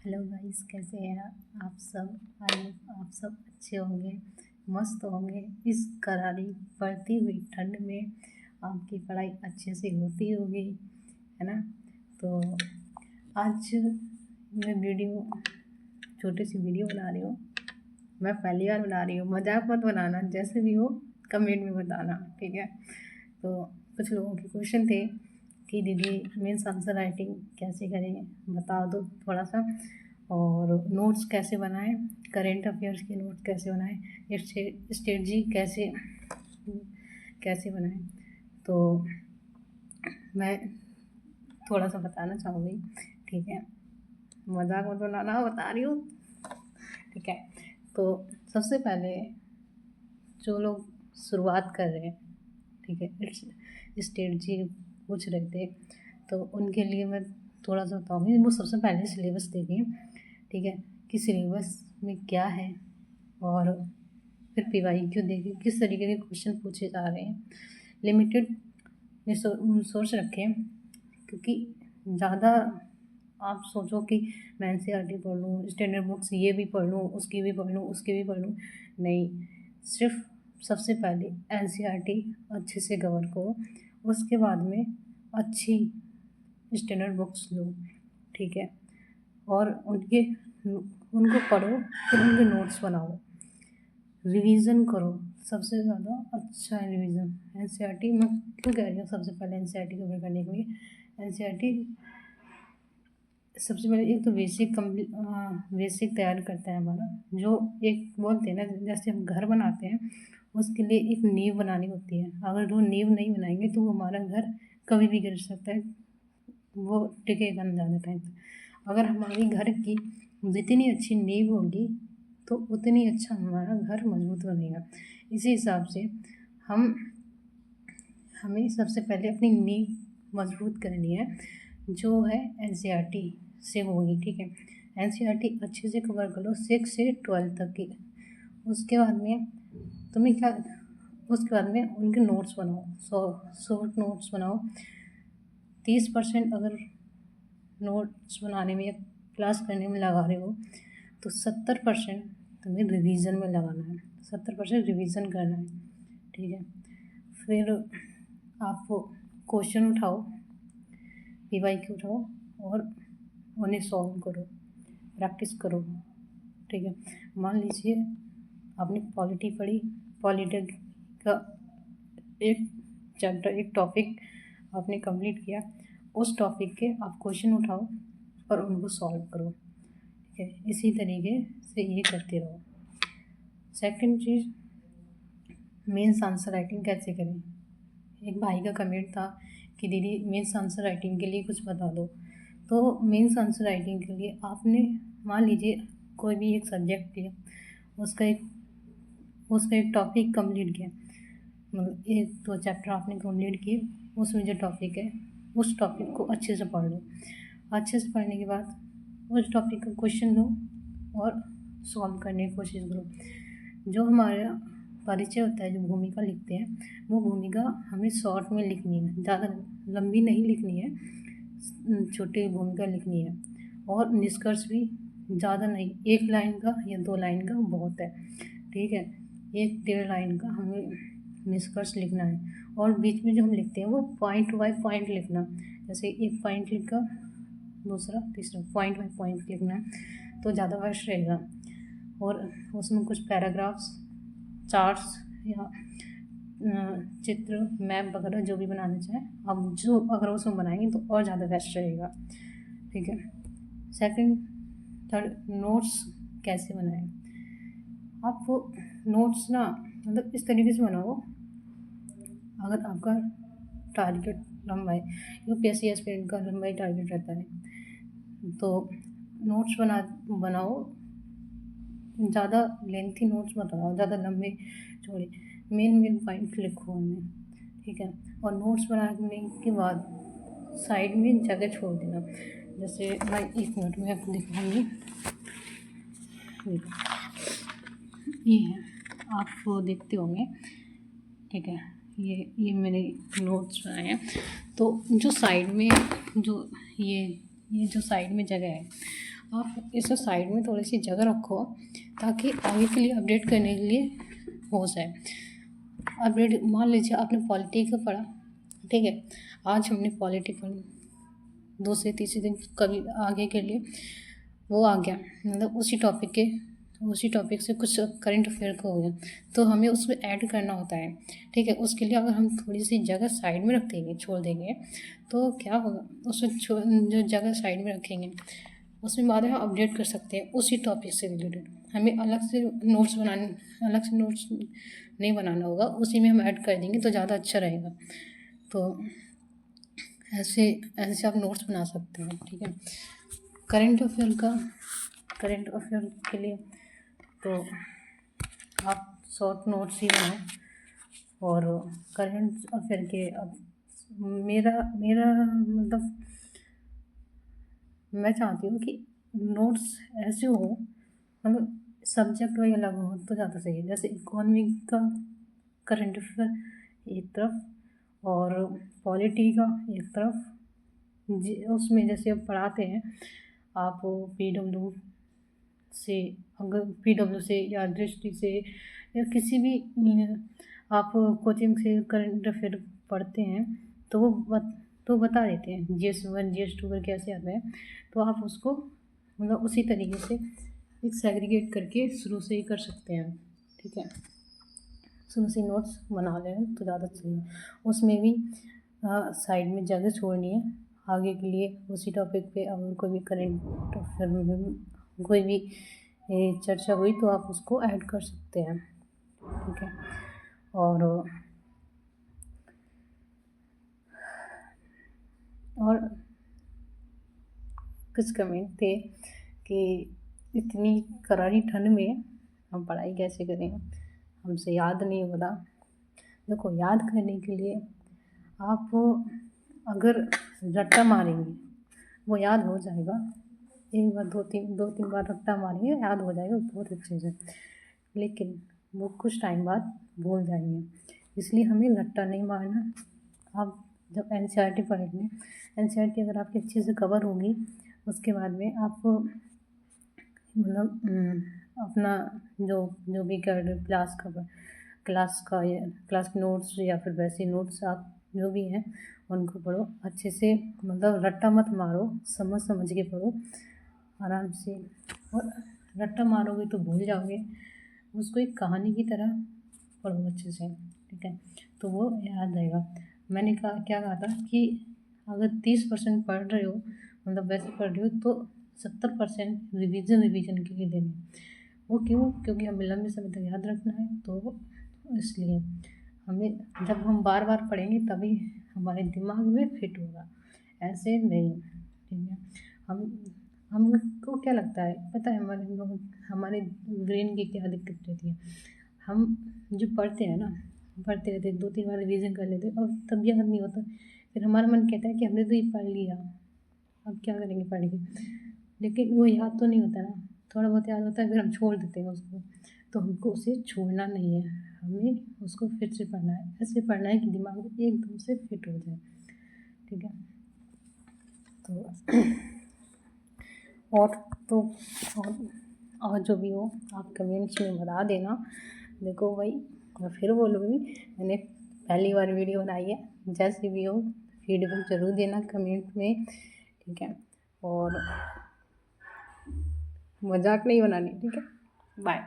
Hello guys, कैसे हैं आप सब। आई होप आप सब अच्छे होंगे, मस्त होंगे। इस करारी पड़ती हुई ठंड में आपकी पढ़ाई अच्छे से होती होगी, है ना। तो आज मैं छोटी सी वीडियो बना रही हूँ। मैं पहली बार बना रही हूँ, मजाक मत बनाना, जैसे भी हो कमेंट में बताना, ठीक है। तो कुछ लोगों के क्वेश्चन थे कि दीदी मेंस आंसर राइटिंग कैसे करें, बता दो थोड़ा सा। और नोट्स कैसे बनाएं, करेंट अफेयर्स के नोट्स कैसे बनाएं, स्ट्रेटजी कैसे कैसे बनाएं। तो मैं थोड़ा सा बताना चाहूँगी, ठीक है। मजाक मत बनाना, बता रही हूँ, ठीक है। तो सबसे पहले जो लोग शुरुआत कर रहे हैं, ठीक है, स्ट्रेटजी पूछ रहे थे, तो उनके लिए मैं थोड़ा सा बताऊँगी। वो सबसे पहले सिलेबस देखें, ठीक है, कि सिलेबस में क्या है, और फिर PYQ देखें किस तरीके के क्वेश्चन पूछे जा रहे हैं। लिमिटेड सोर्स रखें, क्योंकि ज़्यादा आप सोचो कि मैं NCERT पढ़ लूँ, स्टैंडर्ड बुक्स ये भी पढ़ लूँ, उसकी भी पढ़ लूँ, उसकी भी पढ़ लूँ, नहीं। सिर्फ सबसे पहले NCERT अच्छे से कवर करो, उसके बाद में अच्छी स्टैंडर्ड बुक्स लो, ठीक है। और उनको पढ़ो, फिर उनके नोट्स बनाओ, रिवीजन करो। सबसे ज़्यादा अच्छा है रिवीजन। NCERT मैं क्यों कह रही हूँ सबसे पहले NCERT कवर करने के लिए। NCERT सबसे पहले एक तो बेसिक तैयार करता है हमारा, जो एक बोलते हैं ना, जैसे हम घर बनाते हैं, उसके लिए एक नींव बनानी होती है। अगर वो नींव नहीं बनाएंगे तो हमारा घर कभी भी गिर सकता है, वो टिकेगा ना ज़्यादा टाइम तक। अगर हमारी घर की जितनी अच्छी नींव होगी तो उतनी अच्छा हमारा घर मजबूत बनेगा। इसी हिसाब से हमें सबसे पहले अपनी नींव मजबूत करनी है, जो है NCERT से होगी, ठीक है। NCERT अच्छे से कवर कर लो 6 से 12 तक की। उसके बाद में उसके बाद में उनके नोट्स बनाओ, शॉर्ट नोट्स बनाओ। 30% अगर नोट्स बनाने में या क्लास करने में लगा रहे हो, तो 70% तुम्हें रिवीजन में लगाना है, 70% रिवीजन करना है, ठीक है। फिर आप क्वेश्चन उठाओ, PYQ उठाओ और उन्हें सॉल्व करो, प्रैक्टिस करो, ठीक है। मान लीजिए आपने पॉलिटी पढ़ी, पॉलिटी का एक चैप्टर, एक टॉपिक आपने कंप्लीट किया, उस टॉपिक के आप क्वेश्चन उठाओ और उनको सॉल्व करो, ठीक है। इसी तरीके से ये करते रहो। सेकंड चीज़, मेंस आंसर राइटिंग कैसे करें। एक भाई का कमेंट था कि दीदी मेंस आंसर राइटिंग के लिए कुछ बता दो। तो मेंस आंसर राइटिंग के लिए आपने मान लीजिए कोई भी एक सब्जेक्ट लिया, उसका एक टॉपिक कंप्लीट किया, मतलब 1-2 चैप्टर आपने कंप्लीट किए, उसमें जो टॉपिक है उस टॉपिक को अच्छे से पढ़ लो। अच्छे से पढ़ने के बाद उस टॉपिक का क्वेश्चन लो और सॉल्व करने की कोशिश करो। जो हमारा परिचय होता है, जो भूमिका लिखते हैं, वो भूमिका हमें शॉर्ट में लिखनी है, ज़्यादा लंबी नहीं लिखनी है, छोटी भूमिका लिखनी है। और निष्कर्ष भी ज़्यादा नहीं, 1 लाइन का या 2 लाइन का बहुत है, ठीक है। 1-1.5 लाइन का हमें निष्कर्ष लिखना है। और बीच में जो हम लिखते हैं वो पॉइंट बाय पॉइंट लिखना, जैसे एक पॉइंट लिखा, दूसरा तीसरा पॉइंट बाय पॉइंट लिखना है, तो ज़्यादा बेस्ट रहेगा। और उसमें कुछ पैराग्राफ्स, चार्ट्स या चित्र, मैप वगैरह जो भी बनाना चाहें आप, जो अगर उसमें बनाएंगे तो और ज़्यादा बेस्ट रहेगा, ठीक है। सेकंड, थर्ड, नोट्स कैसे बनाएं। आप वो नोट्स ना, मतलब इस तरीके से बनाओ, अगर आपका टारगेट लंबा है, UPSC एस्पिरेंट का लंबा ही टारगेट रहता है, तो नोट्स बनाओ, ज़्यादा लेंथी नोट्स मत बनाओ, ज़्यादा लंबे चौड़े, मेन पॉइंट लिखो उनमें, ठीक है। और नोट्स बनाने के बाद साइड में जगह छोड़ देना। जैसे मैं 1 मिनट में आपको दिखाऊंगी, ये है, आप वो देखते होंगे, ठीक है। ये मैंने नोट्स बनाए हैं। तो जो साइड में जो ये जो साइड में जगह है, आप इसे साइड में थोड़ी सी जगह रखो ताकि आगे के लिए अपडेट करने के लिए हो जाए। अपडेट मान लीजिए आपने पॉलिटी का पढ़ा, ठीक है, आज हमने पॉलिटी पढ़ी, दूसरे तीसरे दिन कभी आगे के लिए वो आ गया, मतलब उसी टॉपिक से कुछ करंट अफेयर का हो गया, तो हमें उसमें ऐड करना होता है, ठीक है। उसके लिए अगर हम थोड़ी सी जगह साइड में रख देंगे, छोड़ देंगे, तो क्या होगा, उसमें जो जगह साइड में रखेंगे उसमें बाद में हम अपडेट कर सकते हैं उसी टॉपिक से रिलेटेड। हमें अलग से नोट्स नहीं बनाना होगा, उसी में हम ऐड कर देंगे तो ज़्यादा अच्छा रहेगा। तो ऐसे ऐसे आप नोट्स बना सकते हैं, ठीक है। करंट अफेयर के लिए तो आप शॉर्ट नोट्स ही बनाएं। और करंट अफेयर के अब मेरा मतलब मैं चाहती हूँ कि नोट्स ऐसे हो, मतलब सब्जेक्ट वही अलग हो तो ज़्यादा सही है। जैसे इकोनॉमी का करंट अफेयर एक तरफ और पॉलिटी का एक तरफ, उसमें जैसे अब पढ़ाते हैं आप PW से, अगर PW से या दृष्टि से या किसी भी आप कोचिंग से करंट अफेयर पढ़ते हैं तो वो बता देते हैं GS1 GS2 कर कैसे आते हैं, तो आप उसको मतलब उसी तरीके से एक सेग्रीगेट करके शुरू से ही कर सकते हैं, ठीक है। शुरू से नोट्स बना लें तो ज़्यादा सही है। उसमें भी साइड में जगह छोड़नी है आगे के लिए, उसी टॉपिक पे अगर कोई भी करंट अफेयर में कोई भी चर्चा हुई तो आप उसको ऐड कर सकते हैं, ठीक है। और कुछ कमेंट थे कि इतनी करारी ठंड में हम पढ़ाई कैसे करें, हमसे याद नहीं हो रहा। देखो, याद करने के लिए आप अगर रट्टा मारेंगे वो याद हो जाएगा, एक बार दो तीन बार रट्टा मारेंगे याद हो जाएगा बहुत अच्छे से, लेकिन वो कुछ टाइम बाद भूल जाएंगे। इसलिए हमें रट्टा नहीं मारना। आप जब NCERT पढ़ेंगे, NCERT अगर आपकी अच्छे से कवर होगी उसके बाद में आप मतलब अपना जो भी क्लास के नोट्स या फिर वैसे नोट्स आप जो भी हैं उनको पढ़ो अच्छे से, मतलब रट्टा मत मारो, समझ के पढ़ो आराम से। और रट्टा मारोगे तो भूल जाओगे, उसको एक कहानी की तरह पढ़ो अच्छे से, ठीक है, तो वो याद रहेगा। मैंने क्या कहा था कि अगर 30% पढ़ रहे हो, मतलब वैसे पढ़ रहे हो, तो 70% रिवीजन के लिए देने। वो क्यों? क्योंकि हमें लंबे समय तक याद रखना है, तो इसलिए हमें जब हम बार बार पढ़ेंगे तभी हमारे दिमाग में फिट होगा, ऐसे नहीं, ठीक है। हमको क्या लगता है पता है, हमारे ब्रेन की क्या दिक्कत रहती है, हम जो पढ़ते हैं ना, पढ़ते रहते 2-3 बार रिवीजन कर लेते और तब याद नहीं होता, फिर हमारा मन कहता है कि हमने तो ये पढ़ लिया, अब क्या करेंगे पढ़ के, लेकिन वो याद तो नहीं होता ना, थोड़ा बहुत याद होता है फिर हम छोड़ देते हैं उसको। तो हमको उसे छोड़ना नहीं है, हमें उसको फिर से पढ़ना है, ऐसे पढ़ना है कि दिमाग में एकदम से फिट हो जाए, ठीक है। तो और जो भी हो आप कमेंट्स में बता देना। देखो भाई, मैं फिर बोलूँगी, मैंने पहली बार वीडियो बनाई है, जैसी भी हो फीडबैक ज़रूर देना कमेंट में, ठीक है। और मजाक नहीं बनानी, ठीक है। बाय।